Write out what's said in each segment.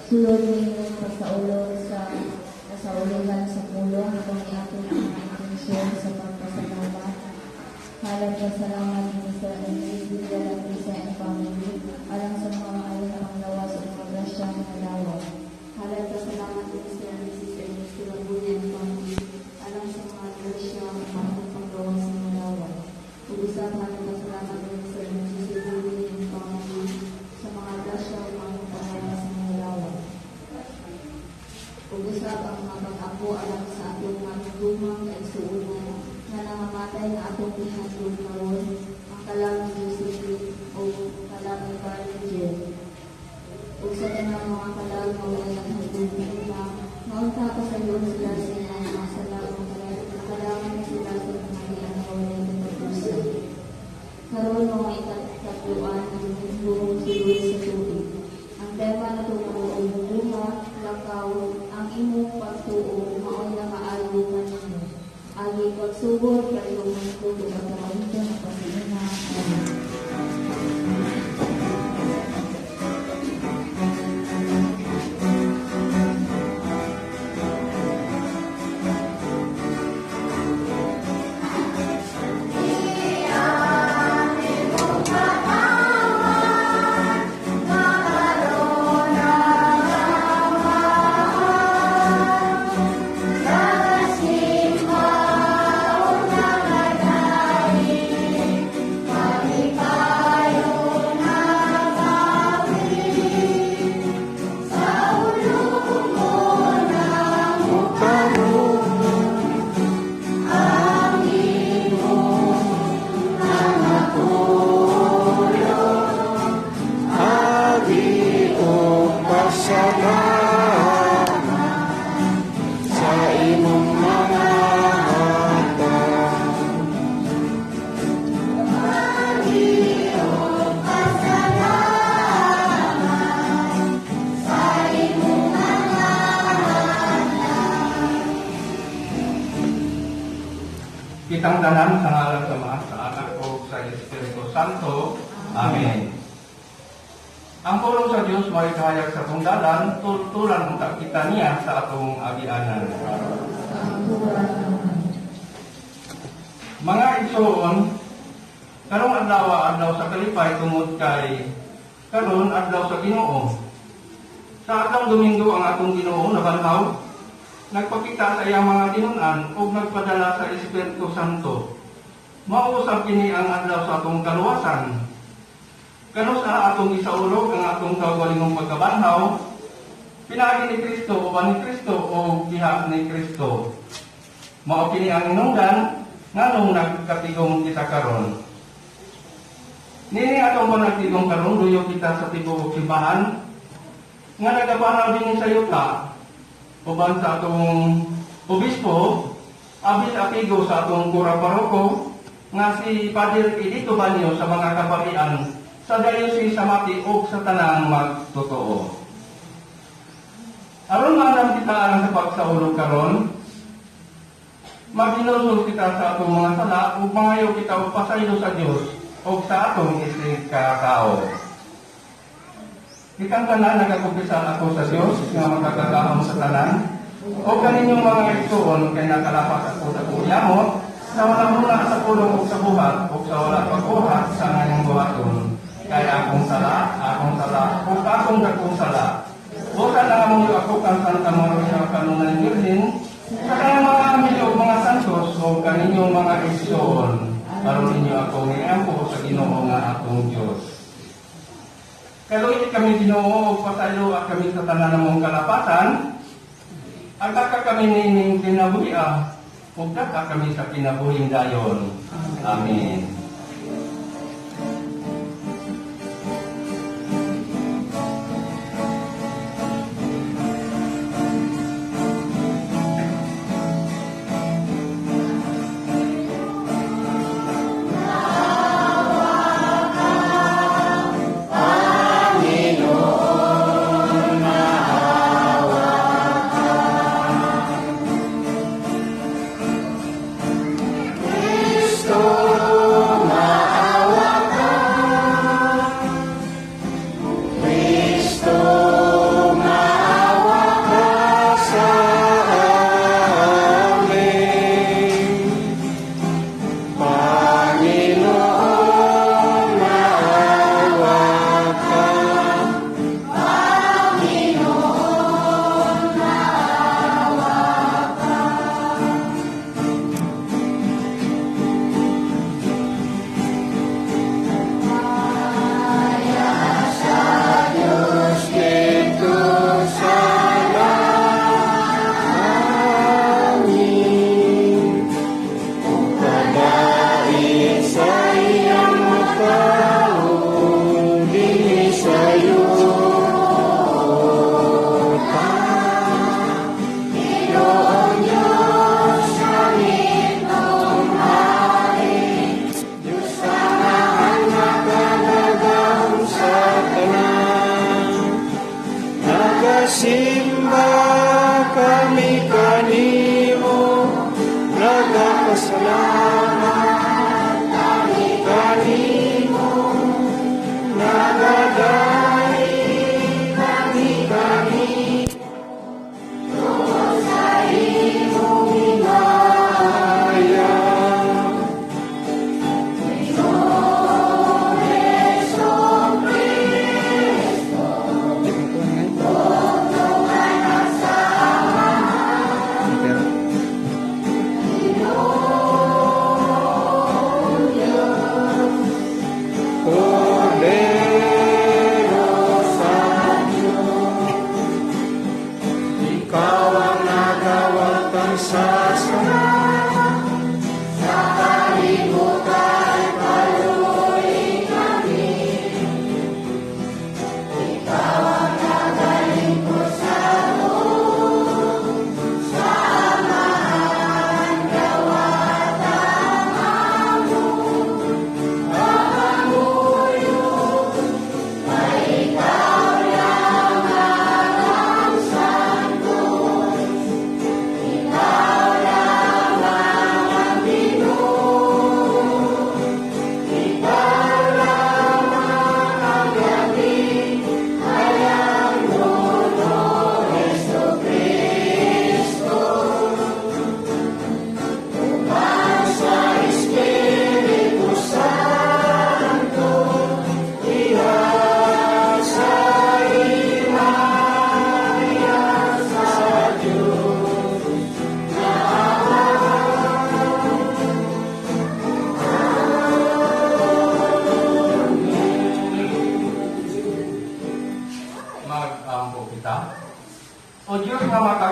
sulod ninyo sa ulihan sa pulong kung iapon ang intensyon sa pagpasalamat. Halad ka salamat ni sa individual at sa family, alang sa mga ayon ang lawas at mga grasya ng lawa. Halad ka salamat ni sa Mrs. Ernest Labuyan family, alang sa mga grasya ng mga panggawas ng lawa. Ug-usab halad ka salamat ni sa Mrs. Labuyan family, sa mga grasya ng mga panggawas ng lawa. Ug-usab ang mga pag-apo alang sa atong manugumang at suunan na nangamatay na atong ihandog karon, ang kalamang Josephine o kalamang Carnegie. O sa tanang mga kalamang wala ng handog na maunta pa sa iyo sila sa mga salamang kalamang sila sa mga ianaw na ipagpusa. Karon mga itatatuan ng buong sulod sa tubig. Ang tema na tumuong bunga, lakaw, ang imong pagtuo, maon na maayo ka ninyo. Agi pagsugod, kayo mga kulo, pagkakalito ng pag-iina. Kitang tanan sa ngalan sa Ama, sa Anak o sa Espiritu Santo. Amen. Ang pulong sa Diyos may kahayag sa atong dalan, tutulan ang takita niya sa atong agianan. Mga igsoon, karong adlaw sa kalipay tungod kay karon adlaw sa Ginoo. Sa atong Domingo ang atong Ginoo nabanhaw, nagpakita sa iyang mga tinunan o nagpadala sa Espiritu Santo. Mausap kini ang adlaw sa atong kaluwasan. Kano sa atong isaulog ang atong kaugalingong pagkabanhaw, pinaagi ni Kristo o ba ni Kristo o diha ni Kristo. Mao kini ang inungdan nganong nagkatigong kita karon. Nini atong nagtigong karon duyo kita sa tibuok simbahan nga nagabanaw din sa yuta uban sa atong obispo, abis atigo sa atong kura paroko, nga si Padre Edito Banyo sa mga kaparian sa Diocese sa Mati o sa tanang magtotoo. Aron maanam kita alang sa pagsaulog karon, maginusol kita sa atong mga sala ug mangayo kita og pasaylo sa Dios o sa atong isikatao. Kitang tanan nagakumpisan ako sa Diyos nga magkakagahom sa tanan o kaninyong mga igsoon kay nakalapas ako sa kuyamot na wala muna sa pulong o sa buhat o sa wala pagbuhat sa ngayong buhaton kay akong sala o akong dakong sala o sa nangamong ako kang Santa Maria Kanungan Virgin sa kanyang mga amil o mga santos o kaninyong mga igsoon aron ninyo ako niampo sa Ginoo nga akong Diyos. Kaluit kami Ginoo, pasaylo at kami sa tanan namong kalapasan, ang daka kami nining kinabuhi ug daka kami sa kinabuhing dayon. Amen. Cristo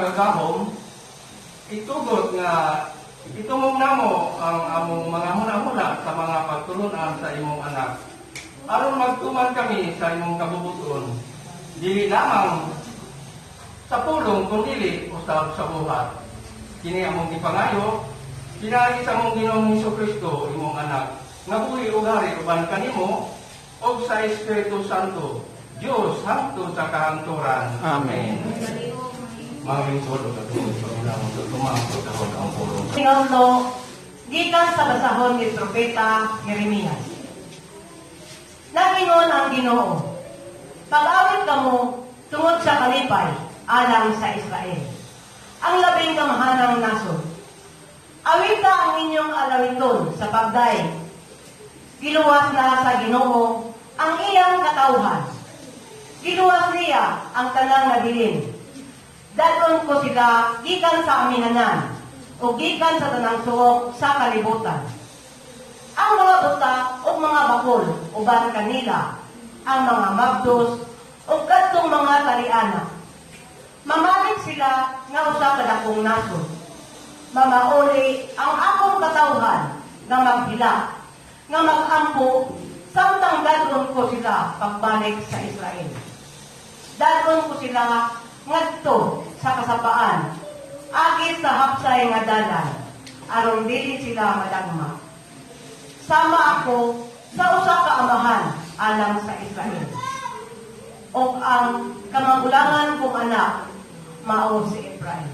gagahom, itugot nga itumong namo ang among mga huna-huna sa mga pagtulunan sa imong anak. Aron magtuman kami sa imong kabubuton, dili lamang sa pulong kundi usab sa buhat. Kini among gipangayo, kinaagi sa among Ginoong Hesukristo imong anak, nga buhi ug hari uban kanimo og sa Espiritu Santo, Dios hangtod sa kahanturan. Amen. Mga lingkod o katulog sa ilang tumangkot ako ang pulong. Sinaulo, gikan sa basahon ni Propeta Jeremias. Nangingon ang Ginoo, pag-awit kamo tungod sa kalipay, alang sa Israel, ang labing kamahanang nasod. Awita ang inyong alawiton sa pagday. Giluwas na sa Ginoo ang iyang katauhan. Giluwas niya ang tanang nabilin. Dadon ko sila gikan sa amihanan o gikan sa tanang suok sa kalibutan. Ang mga buta o mga bakol uban kanila, ang mga mabdos o kadtong mga taliana. Mamalit sila nga usa ka dakong nasod. Mamauli ang akong katauhan nga maghila, nga magampo, samtang dadon ko sila pagbalik sa Israel. Dadon ko sila ngadto sa kasapaan, agis sa hapsay nga dalan, aron dili sila madagma. Sama ako sa usa ka amahan alang sa Israel. O ang kamagulangan kong anak, mao si Efraim.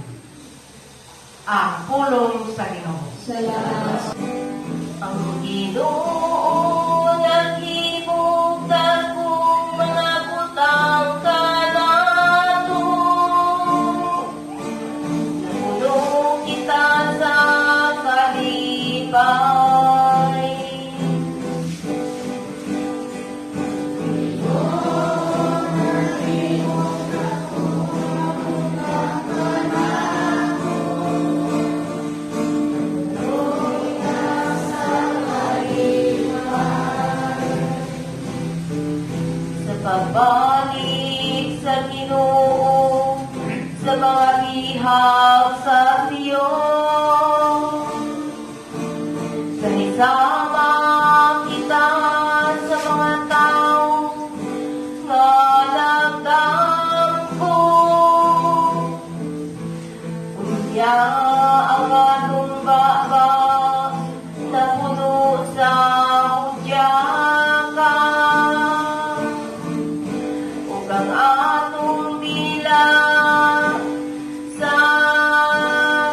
Ang pulong sa Ginoo. Salamat. Ang Ginoo naghimugtan kong mga butang kanato. Napuno kita sa kalipay. Pagbalik sa Ginoo, sa mga bihag sa Siyon. Sanisama kita sa mga tao nga nagdampo. Unya ang atong baba na puno sa hudyakan. Ang atong bilang sa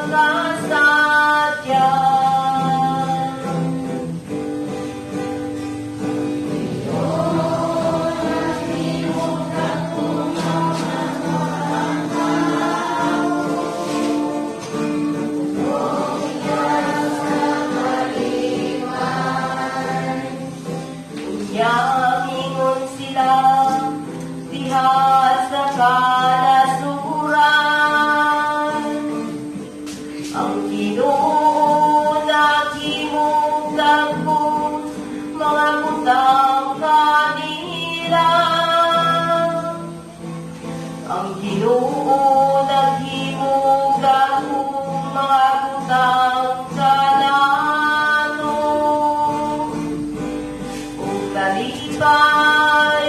kasadyan. Yamingon sila diha sa kalasuran. Ang Ginoo naghimugtan kong mga butang kanila. Ang Ginoo naghimugtan kong mga butang kanato. Ug kalipay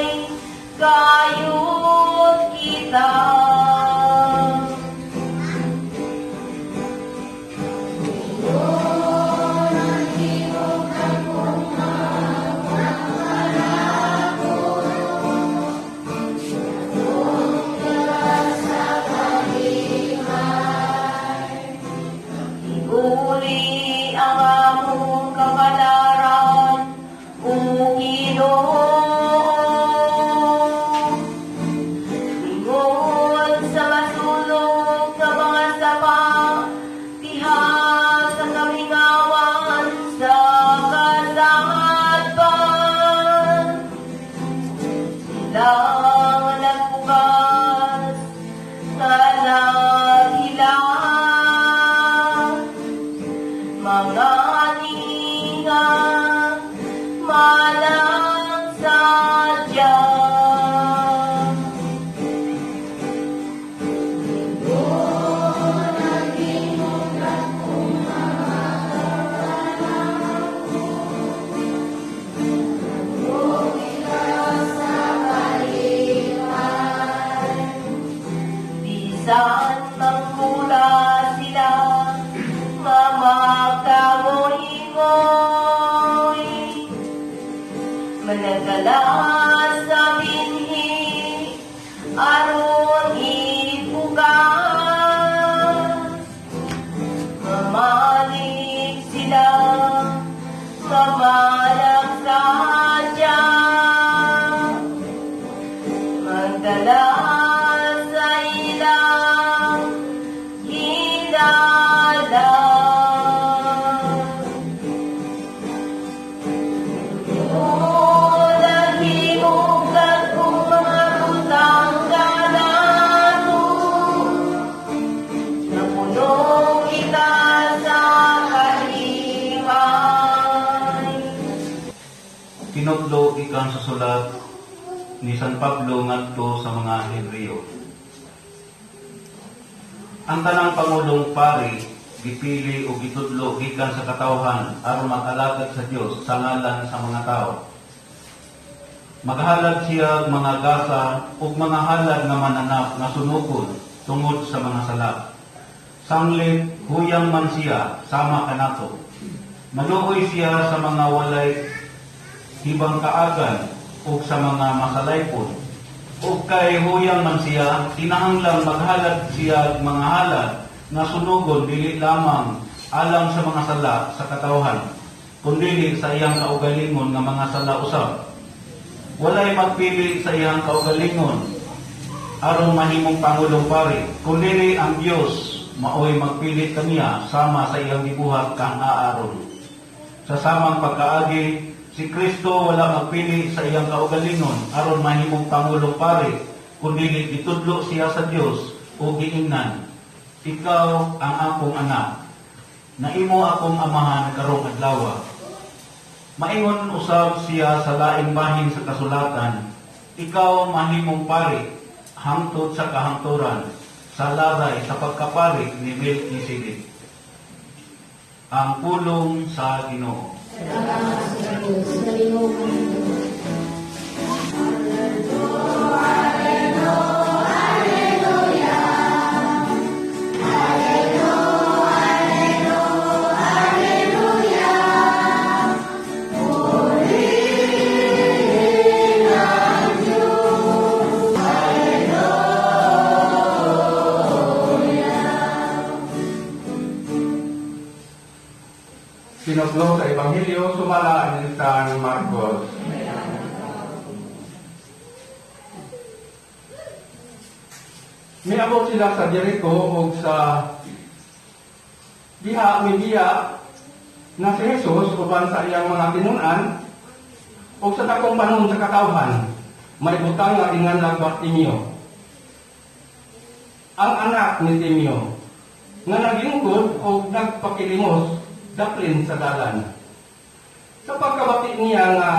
kayod kita. Iguli ang among kapalaran, O Ginoo. Ingon sa masulog ka mga sapa, diha sa kamingawan sa kasadpan. Silang nagbukas na naghilang, mga ninga malang sadya. managala sa binhi, aron ibugas. Mamalik sila, mamalag sadya, magdala sa ilang hinala. Tinutlo ikan sa sulat ni San Pablo ngadto sa mga Hebreo. Ang tanang pangulong pari gipili o gitudlo gikan sa katawhan aron mag-alagad sa Dios sa ngalan sa mga tao. Maghalad siya mga gasa ug mga halad nga mananap nga sunukod tungod sa mga sala. Sanglit huyang man siya sama kanato. Maluoy siya sa mga walay hibang kaagan o sa mga masalaypon. O kay huyang man siya, tinahanglang maghalad siya mga halad na sunugon dili lamang alang sa mga sala sa katawhan, kundi sa iyang kaugalingon nga mga sala usab. Walay magpili sa iyang kaugalingon aron mahimong pangulong pari, kundi ang Dios maoy magpili kaniya sama sa iyang gibuhat kang Aaron. Sa samang pagkaagi, si Kristo wala magpili sa iyang kaugalingon aron mahimong pangulong pari, kundi gitudlo siya sa Dios o giingnan, ikaw ang akong anak, na imo akong amahan karong adlaw. Maingon usab siya sa laing bahin sa kasulatan, ikaw mahimong pari hangtod sa kahangturan, sa laray sa pagkapari ni Melchizedek. Ang pulong sa Ginoo. Salamat sa Diyos. Sa Ginoo Panginoon. Sinuglo sa Ebanghelyo sumala ni San Marcos. Miabot sila sa Jericho o sa diha na si Jesus uban sa iyang mga tinunan o sa takong panahon sa katawhan, may butang nga ingan Bartimeo, ang anak ni Timeo, nga naglingkod o nagpakilimos daplin sa dalan. Sa pagkabati niya nga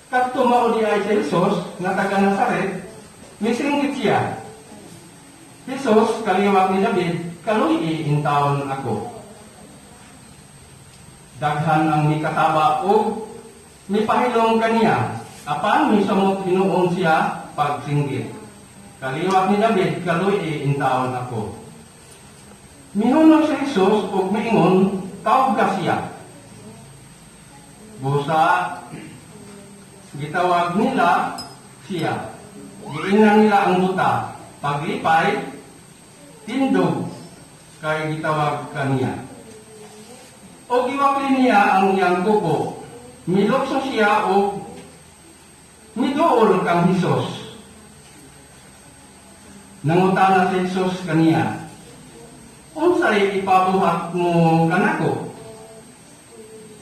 kadto mao di ay si Jesus nga taga Nazaret, misinggit siya. Jesus, kaliwat ni David, kaluy in taon ako. Daghan ang mikataba o mipahilong kaniya, apan misamot hinuon siya pagsinggit. Kaliwat ni David, kaluy in taon ako. Minunong si Jesus ug miingon, tawag ka siya. Busa, gitawag nila siya. Giingnan nila ang buta. Paglipay, tindog, kay gitawag kaniya. O giwakli niya ang iyang kuko. Milokso siya o miduol kang Jesus. Nangutana si Jesus kaniya, unsay ipabuhat mo kanako?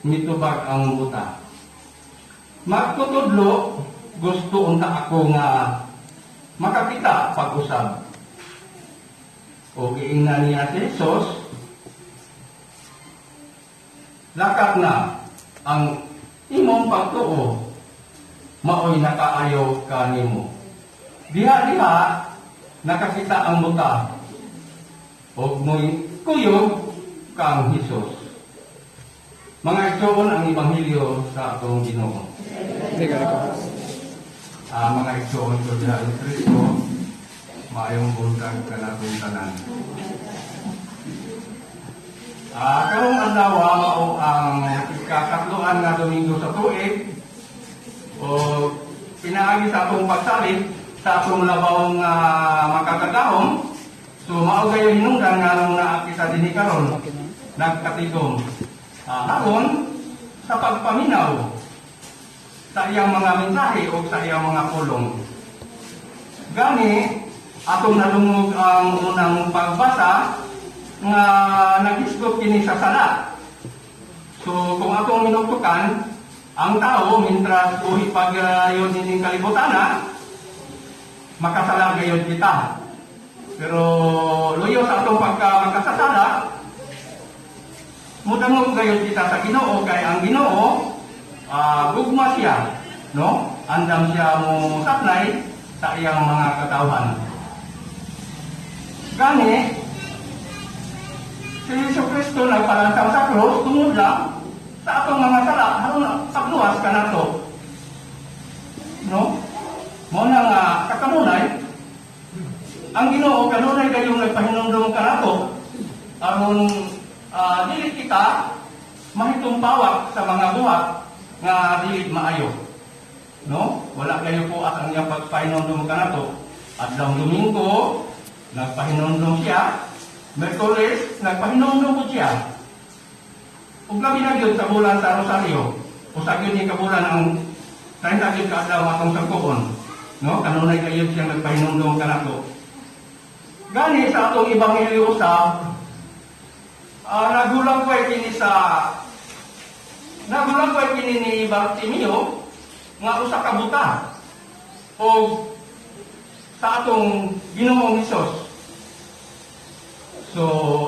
Mitubag ang buta. Magtutudlo, gusto unta ako nga makakita pag-usab. O giingnan niya si Jesus, lakat na ang imong pagtuo, maoy nakaayo ka nimo. Diha-diha nakakita ang buta, o mo'y kuyog kang Jesus. Mga igsoon ang Ebanghelyo sa atong Ginoo. Mga igsoon ko diha ang Kristo, maayong buntag kanatong tanan. Karong adlaw mao ang ikakatloan nga Domingo sa tuig o pinaagi sa atong pagsalit sa atong labaw nga makakagahom. So mao gayon hinungdan nga nung naaki sa dinhi karon nagkatigom haron sa pagpaminaw sa iyang mga mensahe o sa iyang mga pulong. Gani atong nalungog ang unang pagbasa nga nag-isgot kini sa sala. So kung atong minuktukan, ang tao mintras uhi pagayon ining kalibutana, makasala gayon kita. Pero luyo sa atong makasasala, mudangog gayon kita sa Ginoo kay ang Ginoo gugma siya, no? Andam siya mo saklay sa iyang mga katawhan. Gani si Jesucristo nagpalantang sa krus tungod lang sa atong mga sala haron pagluwas kanato. No? Mo na nga kakanunay ang Ginoo kanunay gayong nagpahinumdum kanato aron dili kita mahitumpawak sa mga buhat nga dili maayo. No? Wala kayo po at ang iyang pagpahinumdum kanato. Adlaw Domingo nagpahinumdum siya. Merkulis, nagpahinumdum po siya. Ug labi na gyud sa bulan sa Rosario, usa gyud ni kabulan ang 30 gyud ka adlaw atong sangkuon. No, kanunay kayo siya nagpahinumdum kanato. Gani sa atong ebanghelyo usab, nagulang ko kini ni Bartimeo nga usa ka buta o sa atong Ginoong Hesus. So,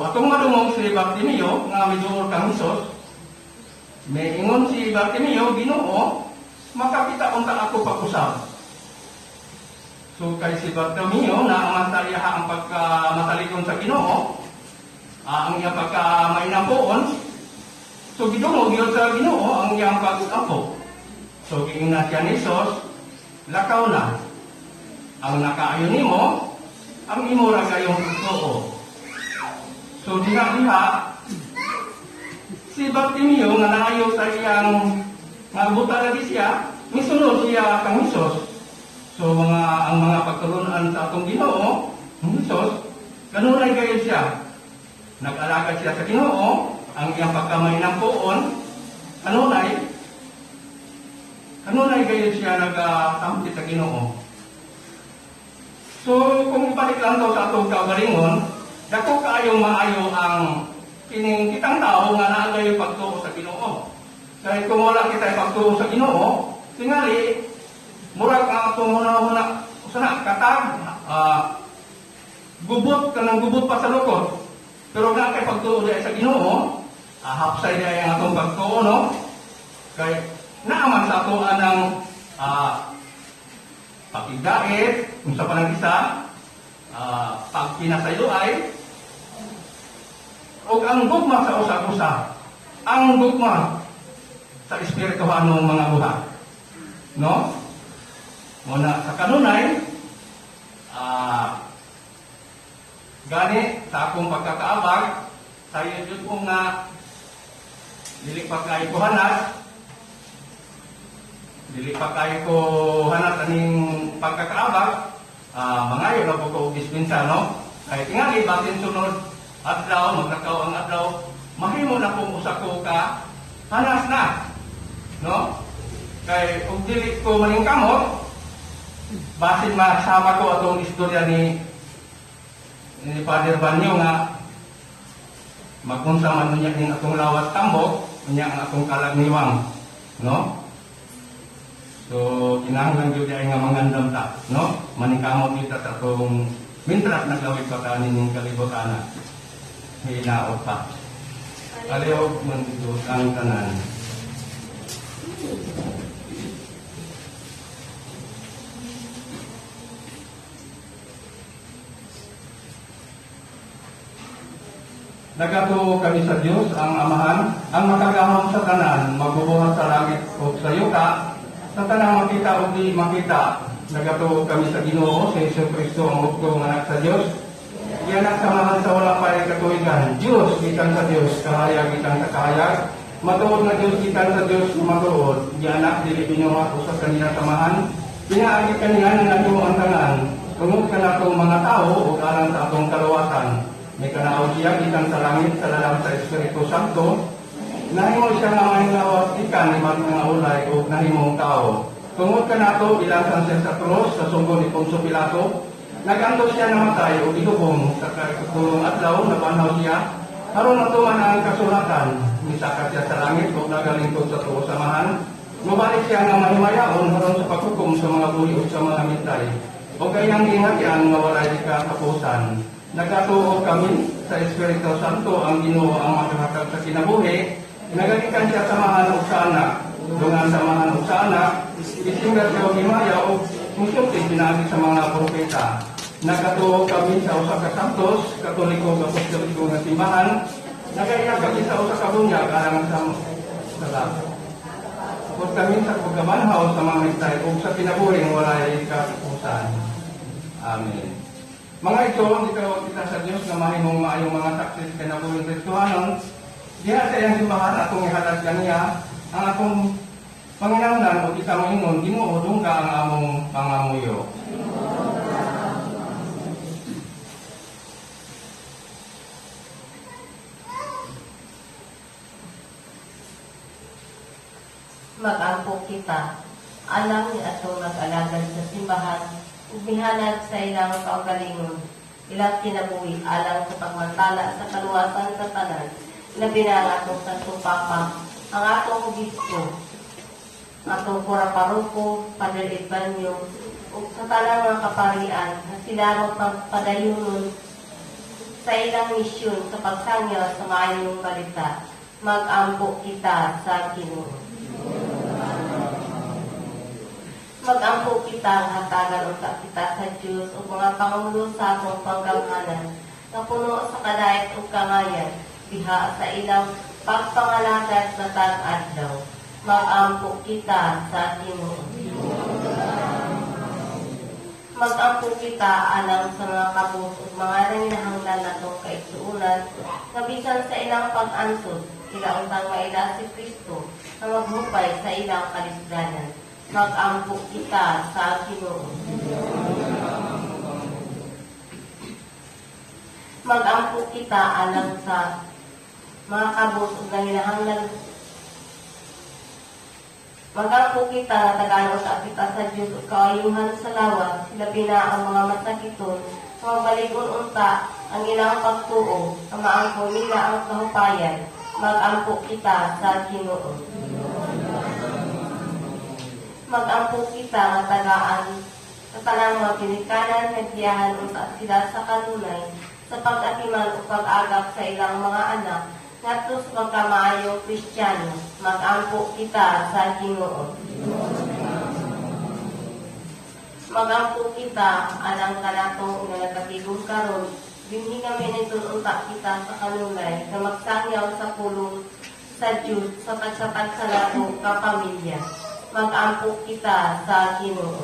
atong madungog si Bartimeo, nga miduol kang Hesus, may ingon si Bartimeo, Ginoo, makakita unta ako pag-usab. So, kay si Bartimeo, na amantalyaha ang pagkamatalikon sa Ginoo, ang iyang pagkamainampoon, so gidungog yun sa Ginoo ang iyang pag-ampo. So, giingna siya ni Hesus, lakaw na. Ang nakaayon nimo, ang imo ra gayong totoo. So diha si Bartimeo nga naayo sa iyang nga buta lagi siya, misunod siya kang Hesus. So ang mga pagtulunan sa atong Ginoo, ang Hesus, kanunay gayud siya. Nag-alagad siya sa Ginoo, ang iyang pagkamay ng puon, kanunay gayud siya nagatampi sa Ginoo. So kung ibalik lang daw sa atong kaugalingon, dako kaayong maayo ang kining kitang tao nga naagay pagtuo sa Ginoo. Kaya kung wala kita pagtuo sa Ginoo, tingali murag ang atong una usana katag gubot kanang gubot pa sa lukot. Pero na kay pagtuo sa Ginoo, hapsay diay ang atong pagtuo, no? Kay naaman sa ato anang pakigdait, kung sa panag-isa, pagpinasayloay, o ang gugma sa usa-usa, ang gugma sa espirituhanong mga buhat. No? Muna sa kanunay, gani sa akong pagkakaabag, sayo yun kong dilipat kayo ko hanas aning pagkakaabag, mangayo na po ko dispensa, no? Kaya tingali, batin sunod adlaw, maglakaw ang adlaw, mahimo na kung usa ko ka hanas na, no? Kaya kung dili ko maningkamot, basin masama ko atong istorya ni Father Banyo nga magunsa man niya ning atong lawat tambok, niya ang atong kalagniwang, no? So, kinahanglan gyud ay nga mangandam ta, no? Maningkamot kita sa atong mintras naglawig pa ta ning kalibutana. Hinaot pa. Aliog man dito ang tanan. Nagato kami sa Diyos, ang Amahan, ang makagahom sa tanan, magbubuhat sa langit o sa yuta, sa tanang makita o di makita. Nagato kami sa Ginoo, sa Jesucristo, ang hugtong anak sa Diyos, Gianak samahan sa wala pa ay katuigan. Diyos, gikan sa Diyos, kahayag, gikan sa kahayag. Matuod na Diyos, gikan sa Diyos, matuod. Gianak, dili binuhat usap kanina samahan. Pinaagit kanina ng naging ang tangan. Tungod ka na itong mga tao o alang sa atong kaluwasan. May kanaaw siya, gikan sa langit, sa lalang sa Espiritu Santo. Nahimo siya nga manglawat ikan ni mga ulay o nahimong tao. Tungod ka na ito, ilasan siya sa krus, sa sunggo ni Poncio Pilato. Nagandot siya namatay o idubong sa katulong adlaw, nabanhaw siya. Haron na tuman ang kasulatan, misakat siya sa langit o nagalingkod sa tuo samahan. Mabalik siya nga mahimayaon haron sa paghukom sa mga buhi o sa mga mitay. O kayang ginatian nga walay di katapusan. Nagkatuo kami sa Espiritu Santo ang Ginoo ang maghatag sa kinabuhi. Nagagikan siya samahan o sa anak. Dungan samahan o sa anak, isingat siya o himaya o musyuti pinagi sa mga propeta. Nagkatuo kami sa usa ka santos, katoliko, apostoliko nga simbahan. Nagaiyak kami sa usa ka bunyag alang sa sala. Huwag kami sa pagkabanhaw sa mga mitay o sa kinabuhing walay katapusan. Amen. Mga ito, ikaw kita sa Diyos na mahimong maayong mga taksis kinabuhing Kristohanon. Diha sa iyang simbahan atong ihalas kaniya ang akong Panginoon o kita moingon, Ginoo dungga ang among pangamuyo. Mag-ampo kita, alam ni atong nag-alagan sa simbahan, umihanag sa ilang kaugalingon, ilang kinabuhi, alang sa pagmantala sa kaluwasan sa tanan, labi na ang atong Santo Papa, ang atong obispo, atong pura-paruko, Padre Edbanyo, o sa talang mga kaparian, na sila magpadayunon sa ilang misyon sa pagsangyo sa maayong balita, mag-ampo kita sa Ginoo. Mag-ampo kita ang hatagan unta kita sa Diyos o mga pangulo sa atong panggamhanan na puno sa kadayat o kangayan diha sa ilang pagpangalagad sa tag-adlaw. Mag-ampo kita sa Ginoo. Mag-ampo kita alang sa mga kabus o mga nanginahanglan natong kaigsuunan na bisan sa ilang pag-ansod sila untang maila si Kristo na maghupay sa ilang kalisdanan. Mag-ampo kita sa Ginoo. Mag-ampo kita alang sa mga kabus o nanginahanglan. Mag-ampo kita na tagano sa kita sa Diyos o kaayuhan sa lawas, labi na ang mga masakiton, mga baligon unta, ang ilang pagtuo, ang maangko nila ang kahupayan. Mag-ampo kita sa Ginoo. Mag-ampo kita nga tagaan sa talang mga pinikanan, nagdiyahan unta sila sa kanunay, sa pag-atiman o pag-agap sa ilang mga anak, nato sa pagkamaayo Kristiyano, mag-ampo kita sa Ginoo. Mag-ampo kita alang kanatong nagkatigong karon, dinhi kami nito unta kita sa kanunay, na magsangyaw sa pulong sa Diyos sa pagsapag sa lato kapamilya. Mag-ampo kita sa Ginoo.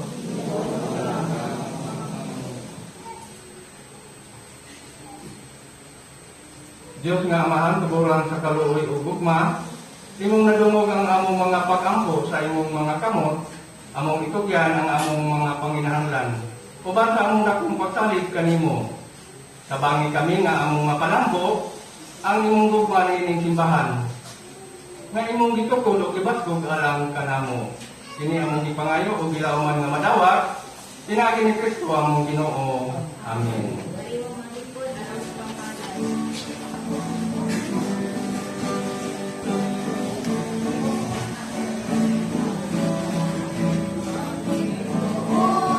Diyos nga amahan, tuburan sa kaluoy o gugma, imong nadungog ang among mga pag-ampo sa imong mga kamot, among itugyan ang among mga panginahanglan. Uban sa among dakong pagsalig kanimo, tabangi kami nga among mapalambo, ang imong gugma niining simbahan, nga imong gitukod o gibaskog alang kanamo. Kini among gipangayo o gilauman nga madawat, pinagi ni Kristo among Ginoo. Amen. Oh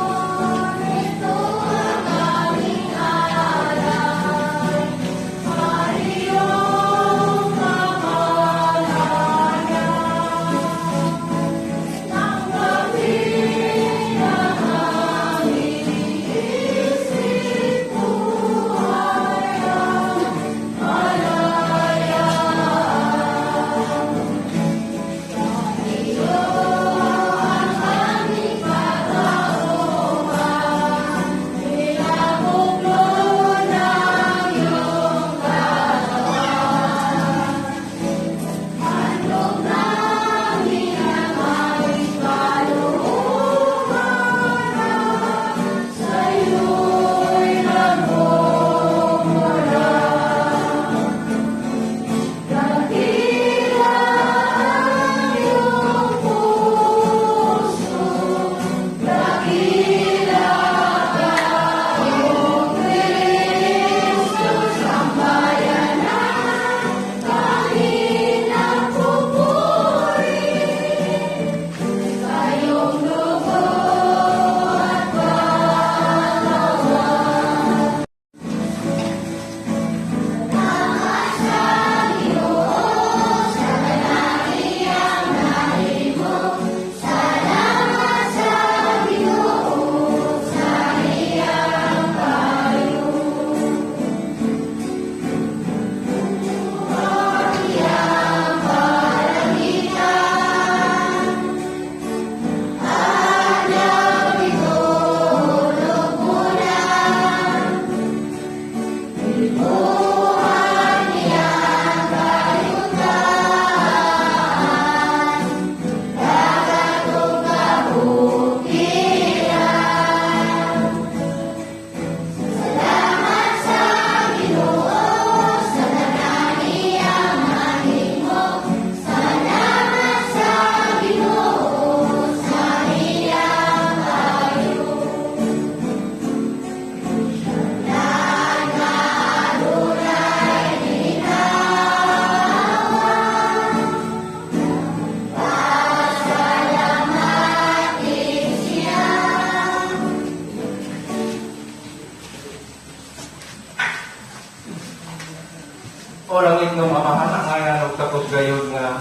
gayud nga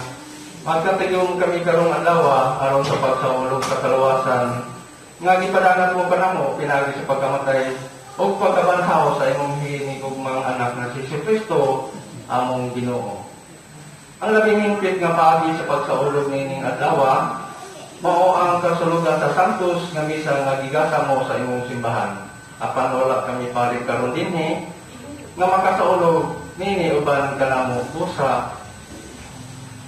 magkatigyong kami karong adlaw aron sa pagsaulog sa kaluwasan nga gipadangat mo kanamo pinagi sa pagkamatay o pagkabanhaw sa imong hinigugmang anak na si Kristo among Ginoo. Ang labing hingpit nga paagi sa pagsaulog nining adlaw mao ang kasulugan sa Santos nga misa nga gigasa mo sa imong simbahan. Apan wala kami palit karon dinhi nga makasaulog nini uban kanamo busa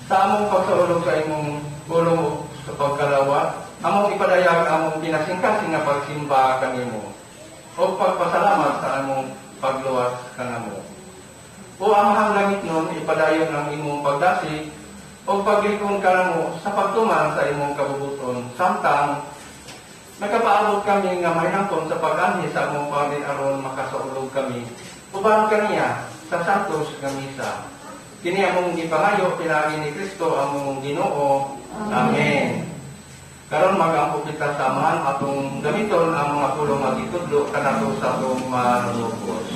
sa among pagsaulog sa imong pulong sa pagkalawat among ipadayag among pinasingkasing nga pagsimba kanimo o pagpasalamat sa among pagluwas kanamo. O amahang langit nun, ipadayon ng imong pagdasi o paglikon kanamo sa pagtuman sa imong kabubuton. Samtang nakapaabot kami nga mahinangkon sa pag-anhi sa among pangin aron makasaulog kami. Uban kaniya sa Santos nga misa. Kini among gipangayo pinagi ni Kristo among Ginoo. Amen. Karon mag-ampo kita samahan atong gamiton ang mga pulong magitudlo kanato sa atong manunubos.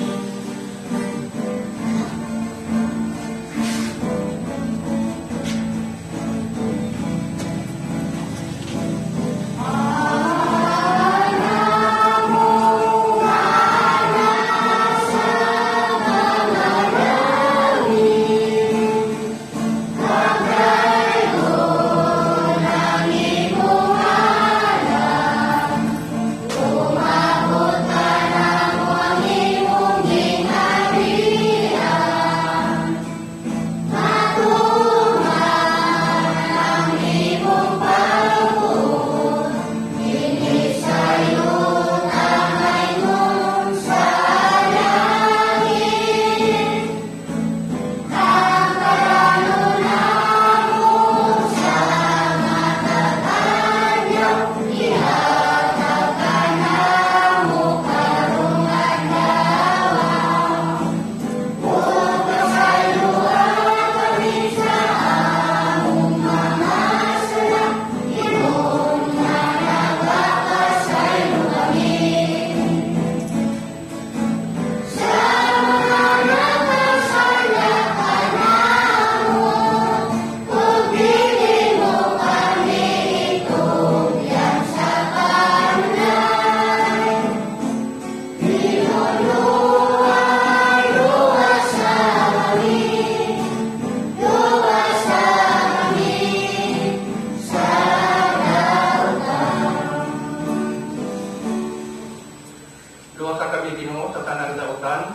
Luwasa kami Ginoo sa tanang dautan,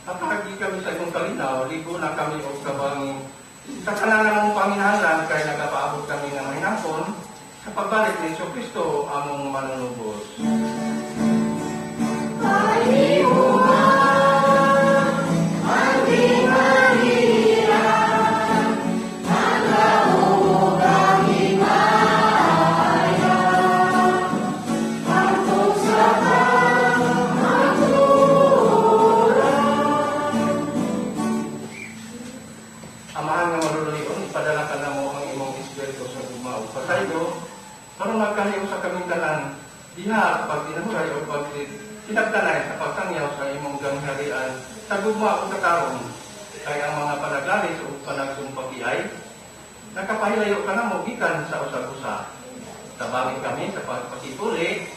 at hagi kami sa imong kalinaw, ligo na kami o kabangin. Sa kanang mong panginahanan, kay nagapaabot kami ng mahinangkon, sa pagbalik ni Kristo among manunubos. Amahan nga maluluyon, ipadala ka na mo ang imong Espiritu sa gumao. Pasaydo, parang magkaliw sa kaming tanan, diha sa pagtinahuray o pagtinagtanay sa pagtangyaw sa imong gangharian, sa gumao sa tarong, kaya ang mga panaglalis o panagsumpaki ay, nakapahilayo ka na mo gikan sa usag-usa. Tabangin kami sa pagpakipuli,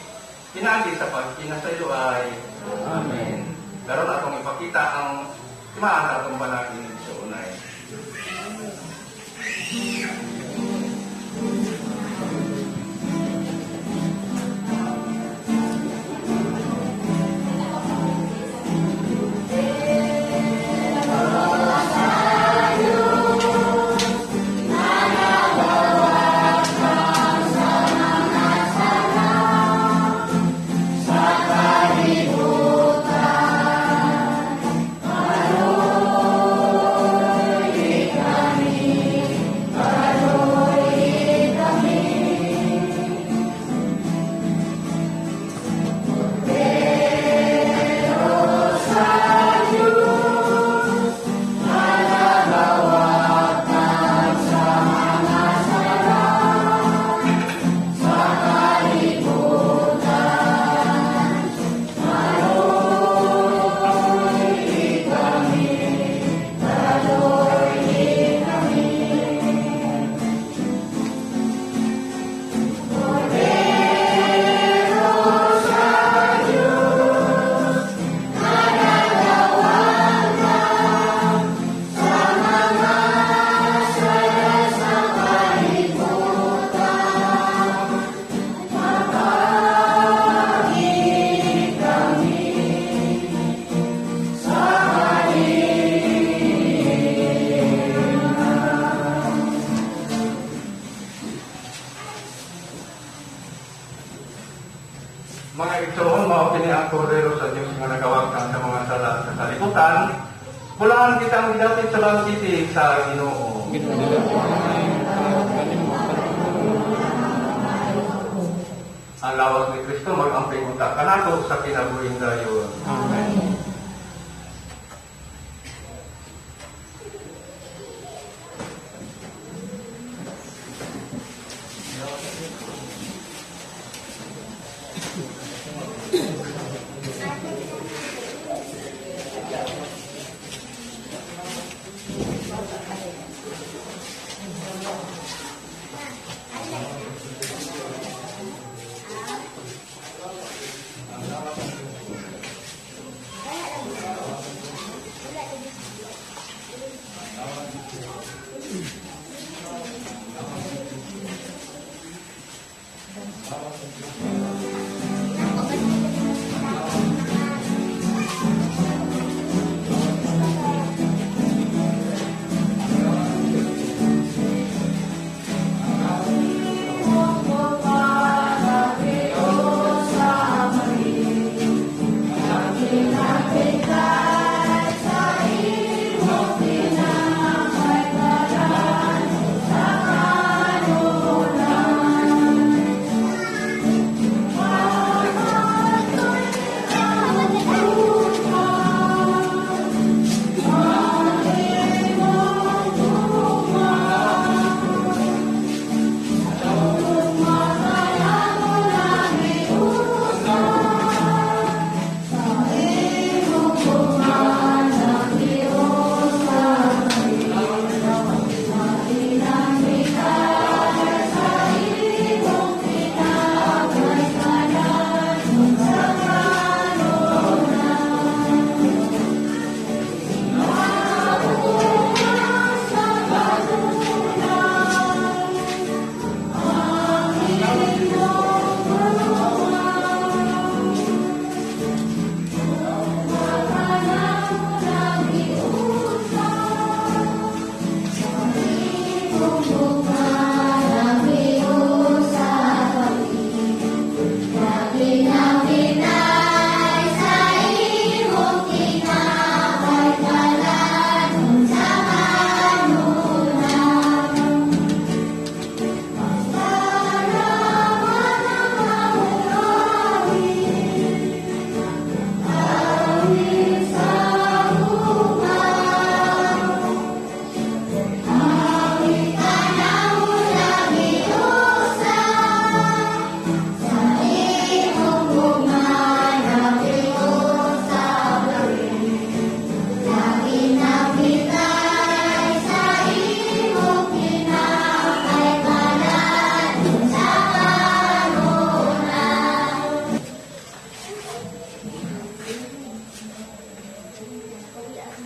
pinagi sa pagkinasaylo ay, Amen. Karon atong ipakita ang timaan atong panagin sa unay. Sa kalibutan, Mga igsoon, mao kini ang kordero sa Dios nga nagawakan sa mga sala sa kalibutan. Pulaan kitang gidatit sa bangkiti sa Ginoo. Ang lawas ni Kristo mag-amping utak kanato sa kinabuhing dayon. Amen.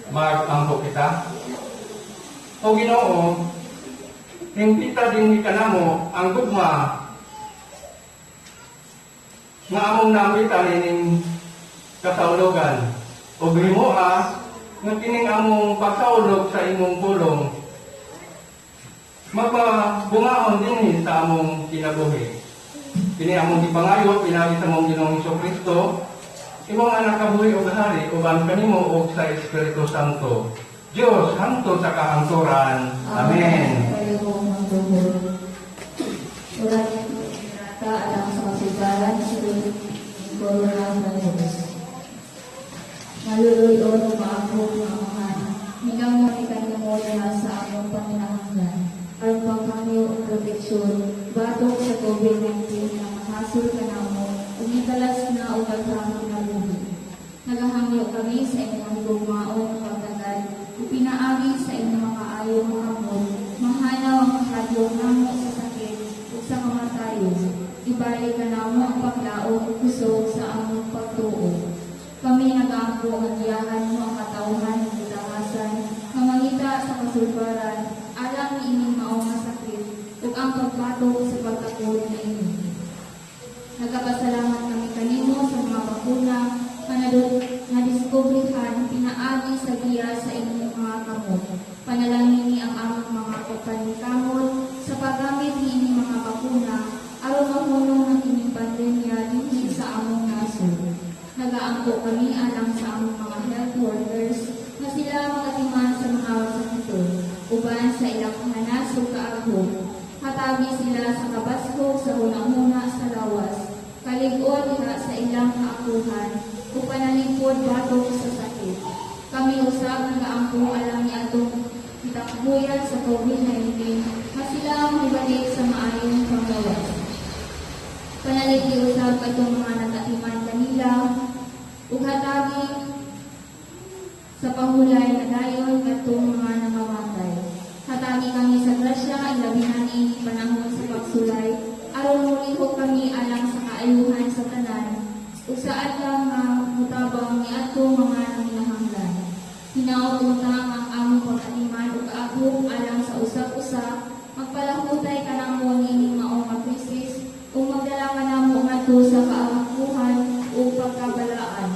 Mag-ampo kita. O Ginoo, hingpita din kanamo ang gugma nga among namita ining kasaulogan. O himoa nga kining among pagsaulog sa imong pulong magpabungaon din sa among kinabuhi. Kini among gipangayo pinaagi sa among Ginoong Kristo, imong anak kabuhi o hari uban kanimo o sa Espiritu Santo. Diyos, hanto sa kahangturan. Amen. Ulat kita alang sa kasigaran sa coronavirus. Maluluyon o maako ng mga hinggang makikan mo na sa among panginahanglan. Ang pagkamiyo o proteksyon, batok sa COVID-19 na makasur ka na mo, umitalas na o paghamang na buhi. Nagahangyo kami sa inyong gumaon ng pagdagal, upinaagi sa inyong makaayong makamot, mahanaw ang kahadlong namo sa sakit o sa kamatayon. Ibalik ka na mo ang paglaong o kusog sa among pagtuo. Kami nag-aampo ang diyahan mo ang katauhan ng itahasan, kamangita sa kasulbaran, alam ni inyong maong masakit, ug ang pagbatok sa pagtakod na inyo. Nagkapasalamat kami kanimo sa mga bakuna na diskubrihan pinaagi sa giya sa inyong mga kamot. Panalangin ni ang among mga kapanikamot sa paggamit ni inyong mga bakuna aron mahunong ng inyong pandemya dinhi sa among sila sa kabaskog sa hunang-huna sa lawas. Kalig-on diha sa ilang kaapuhan, o panalipod batok sa sakit. Kami usab nga ampo alam ni atong itakbuyan sa COVID-19, nga sila ang ibalik sa maayong panglawas. Panaliti usab itong mga natatiman kanila, ug hatagi sa pahulay na dayon katong mga namamatay. Hatagi kami sa grasya, ilabi na ni panahon sa pagsulay, aron mulihok kami alang sa kaayuhan sa tanan, ug sa adlaw nga mutabang ni atong mga nanginahanglan. Hinaot utang ang among pag-atiman ug kaagom alang sa usap-usa, magpalahutay kanamo nining maong krisis ug magdala kanamo ngadto sa kaakuhan o pagkabalaan.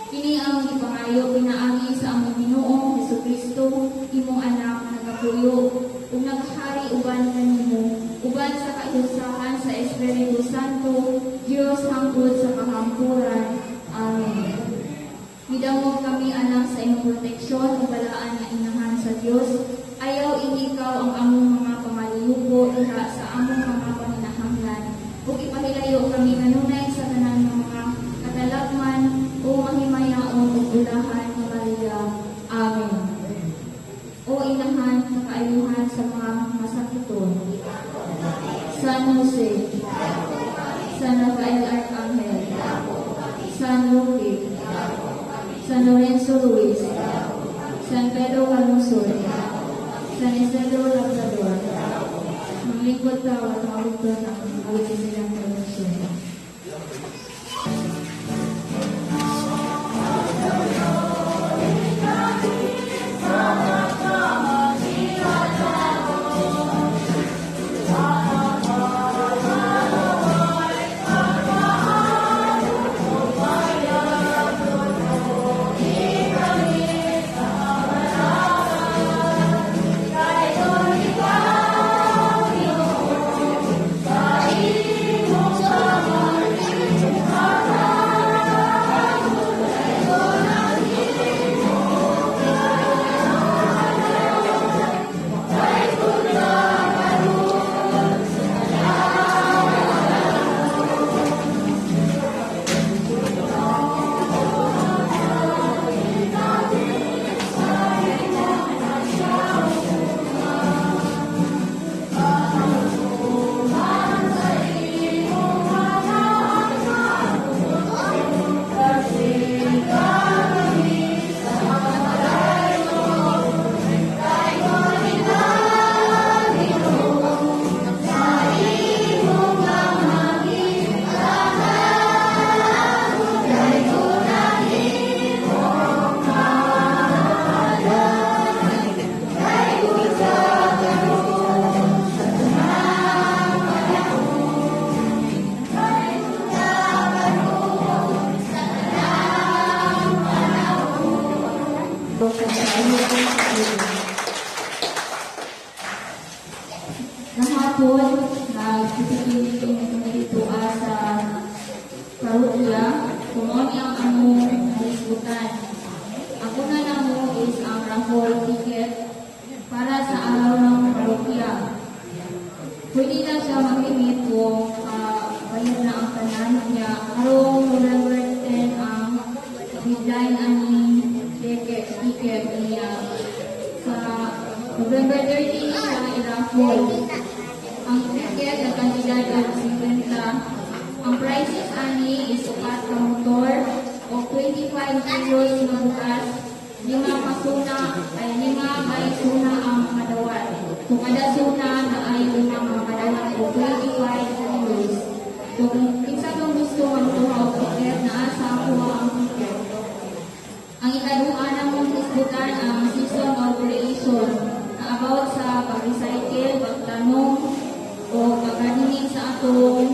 Kini ang ipangayo pinaagi sa among Ginoong Hesukristo, imong anak nga nagapuyo ug naghari uban kanimo, uban sa kausahan sa Espiritu Santo, Dios hangtod sa kahampuran. Amen. Midamog kami anak sa imong proteksyon ug balaan nga inahan sa Dios. Ayaw ikaw ang among mga pamaliyubo diha sa among mga paminahanglan ug ipahilayo kami kanunay sa tanan ng mga katalagman o mahimayaon ug ulahan ni Maria. Amen. O inahan sa kaayuhan sa mga masakiton, San Jose, San Rafael Arcangel, San Roque, San Lorenzo Ruiz, San Pedro Calungsod, San Isidro Labrador, maglingkod ka at mawagod ng awit silang promotion. Nahapon, nagpipilitin kami dito sa Parokya, kung ano ang among disputan. Ako na namo is ang raffle ticket para sa araw ng Parokya. Pwede na siya mag-limit kung bayad na ang tanan niya. Karong November 10 ang deadline ang ticket niya. Sa November 30 siya i-raffle. Ang ticket na kandidat ang 50. Ang prices ani is upat ka motor o 25 kilos na bukas. 5 pasuna ay 5 ay suna ang madawat. Kung kada suna na ay 5 ang madawat o 25 kilos. Kung isa kong gusto magtuha o ticket na asa ako ang ticket. Ang ikaduhan ng mong disputan ang season of creation na about sa pag-recycle, pagtanong, o pagkadinig sa atong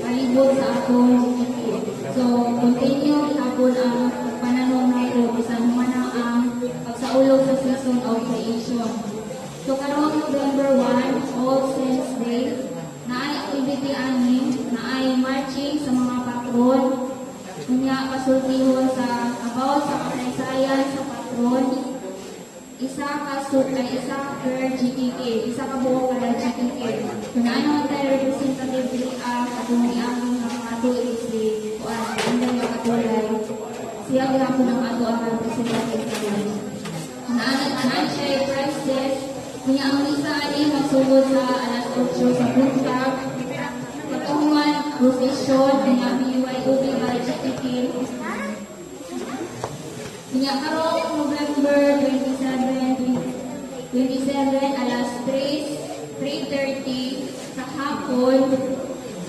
palibot sa atong GDP. So, continue hapon ang pananong na ito bisan man ang pagsaulog sa season of creation. So, karong November 1, All Saints Day, na ay activity ani, na ay marching sa mga patron, kunya pasultihon sa about sa kasaysayan sa patron, isa ka per GTK, isa ka buo kada GTK. Kung ano tayo representative katong iamong mga tuig si Kuan, hindi niya katulay, siya gihapon ang ato ang representative katulay. Naan siya prices, kanya ang isa ni magsugod sa alas 8 sa buntag, patunguan, profesyon, kanya BYOB by GTP. Kanya karong November 27 alas 3:30 sa hapon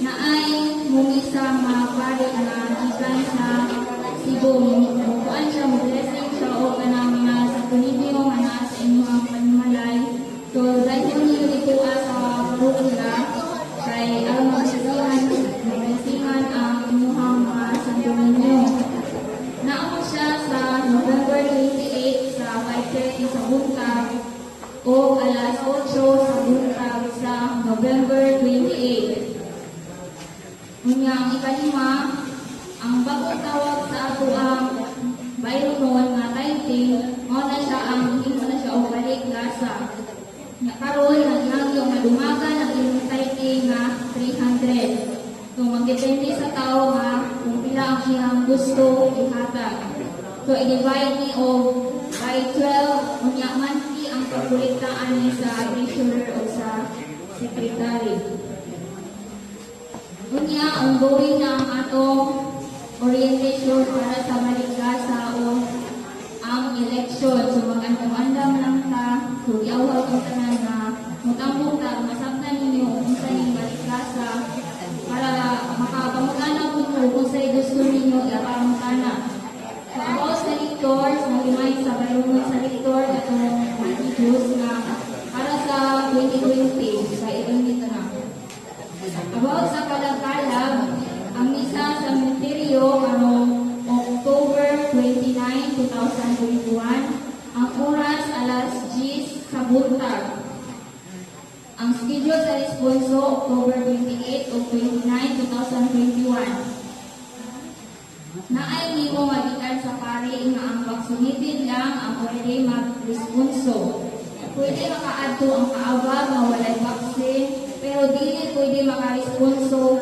na ay mumisa mga pare na gikan sa Cebu. Kuan siya, blessing siya o kanang mga sa kunibyo nga sa inyong panmalay. So, dahil niyo dito sa Rukla, kay ang magsisingan ang inyong mga santo ninyo. Naamo siya sa November 28 sa 5:30 sa buntag o alas 8 sa buntag sa November 28. Unya ang ikalima, ang bagong tawag sa ato ang bayron nga title, mo na siya ang hindi na siya o balik lasa. Nga karon naghangyo nga dumagan ang imong title nga 300. So magdepende sa tao nga kung pila ang iyang gusto ihatag. So i-divide ni o by 12, unya monthly ang pagkuliktaan ni sa treasurer o sa secretary. Unya, ongoing na ang atong orientation para sa maligasa o ang election. So, mag-andam lang ta, so, iawag ang tanan na mutambong ta, masabtan ninyo kung sa'yo maligasa para makapamagana kung sa'yo gusto ninyo iapang tanan. So, about sa lectors, malimay sa bayunod sa lector, itong matigus na para sa 2020, sa ilang dito na. About sa kalag-kalag, ang misa sa ministeryo karong October 29, 2021, ang oras alas 10 sa buntag. Ang schedule sa responso October 28 o 29, 2021. Naay nimo magikan sa pari nga ang vaccinated lang ang pwede mag-responso. Pwede makaadto ang kaawag nga walay vaccine, pero dili pwede maka-responso.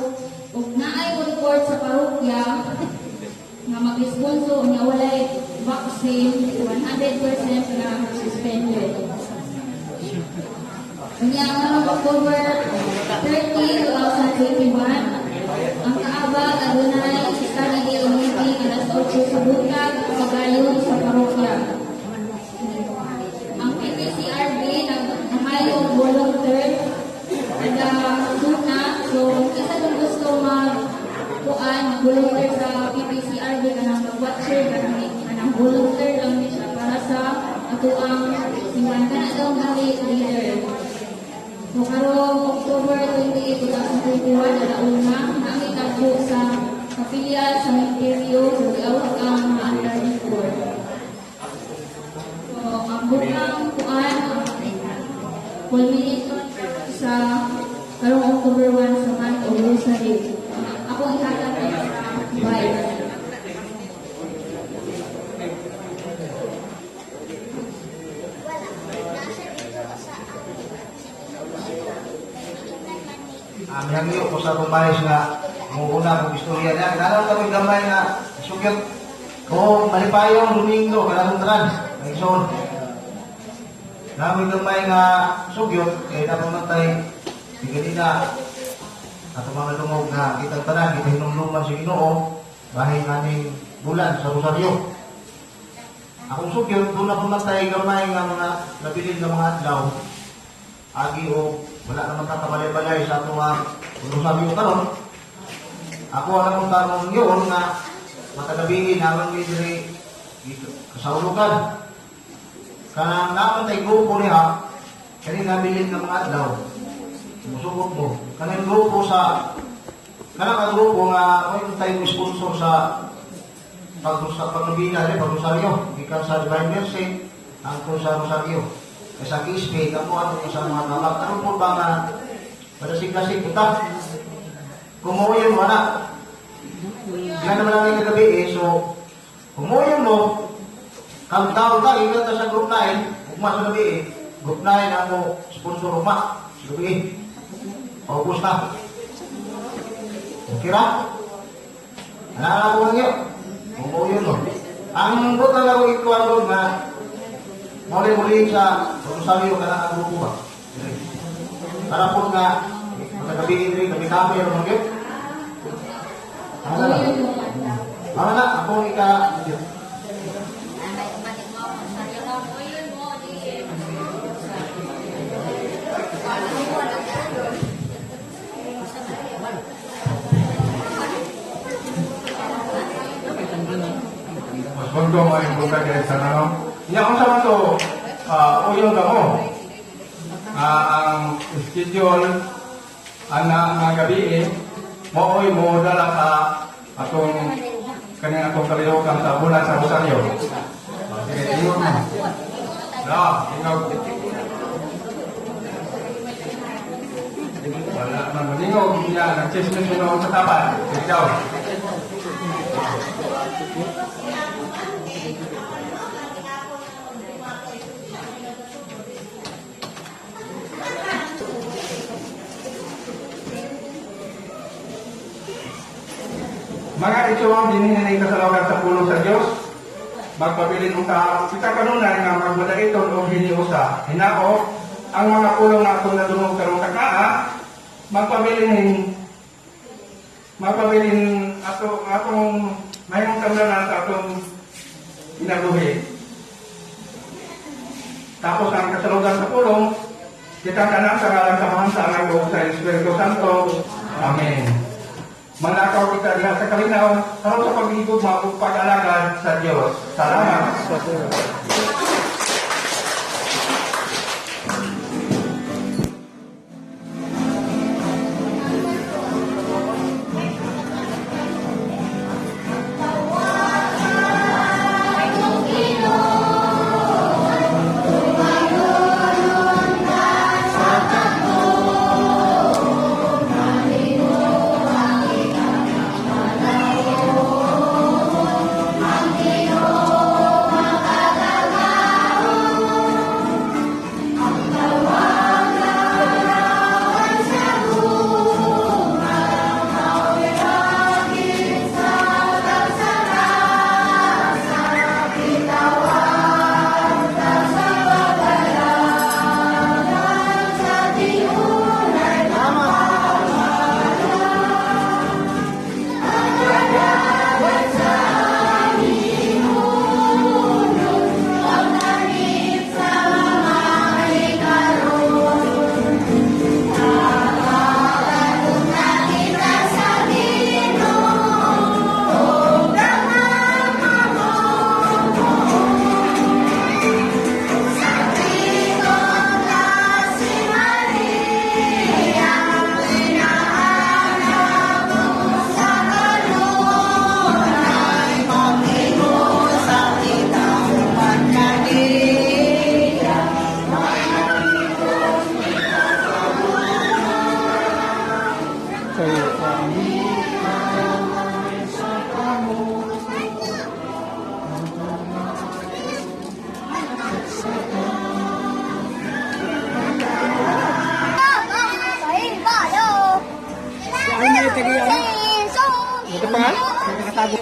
Ug naay mo report sa parokya nga mag-responso nga walay vaccine, 100% na suspended. Unya ang October 30, 2021, ang kaabag adunay study day meeting alas 8 sa buntag pagayon sa parokya. Ang PPCRB nagmamayong volunteer kada suna, so isa nung gusto volunteer sa PPCRB kanang mag-watcher kanang volunteer lang ni siya para sa ato ang simbahan kana daw nga leader. So karong October 28, 2021 alauna naami kadto sa kapilya sa ministeryo sa giawag ang under report. So ang bukang kuan culmination sa karong October 1 sa month of Rosary. Ako ihatag sa Bible. Minagyo ko sa kumaris nga muna kong istorya niya. Nanaw kami gamay na sugyot o malipayong Domingo, kanatundran, Nagson. Namin gamay nga sugyot, kaya napamatay, hindi na at mga lungog na kitang tanan, kita hinumluman si Ginoo, bahay namin bulan sa Rosario. Akong sugyot, doon na pumatay gamay nga mga nabilin ng mga adlaw, agi o wala naman tatabalay-balay sa itong Rosario karon. Ako ang akong tanong yun na matagabingin naman midri kasaulugan. Kanang napatay grupo niya, kanina nabilin ng mga adlaw, musukot mo. Kanang grupo sa kanang grupo nga may tayo sponsor sa paglubina rin, pag-Rosario. Ikan sa Divine Mercy, angkol sa Rosario. Sa Kisme, ako ano sa mga kamag. Ano po ba nga madasig-dasig kita? Kumuhin mo na. Yan naman lang yung kagabi so kumuhin mo, kamtaw ka, ikat sa group 9, ugma sa gabi group 9 ako sponsor ugma sa gabi. Paubos na. Okay ra? Ano ko lang yun? Oo yun no. Ang buta na ko ikuha doon na muli-muli sa Rosario ka na ang grupo ba? Para po nga magkagabihin rin, kami-kami ano yun? Ano na? Ano na? Ako ika... Mas bago mo yung buka dahil sa ano. Hindi ako sama to, uyong ka mo. Ang schedule, ang gabi mooy mo dala ka atong kanyang atong kalilokan sa bulan sa Rosario. Sige, tingog mo. Tingog. Wala naman malingog. Nag-chismis mo sa tapat. Ikaw. Mga itsawang dininay kasalawagan sa pulo sa Diyos, magpabilin ka, kita kanunay nga magmadaiton o hiniusa. Hinao, ang mga pulong na itong nadungog karong takaa, magpabilin atong mayroong kamdanan sa atong inabuhi. Tapos ang kasalugan sa pulong, kita kanan sa ngalan sa Mahang sa Anak o sa Espiritu Santo. Amen. Manakaw kita diha sa kalinaw, karon sa pag-igod pag-alagad sa Diyos. Salamat. Ito pa nga? Nakatago.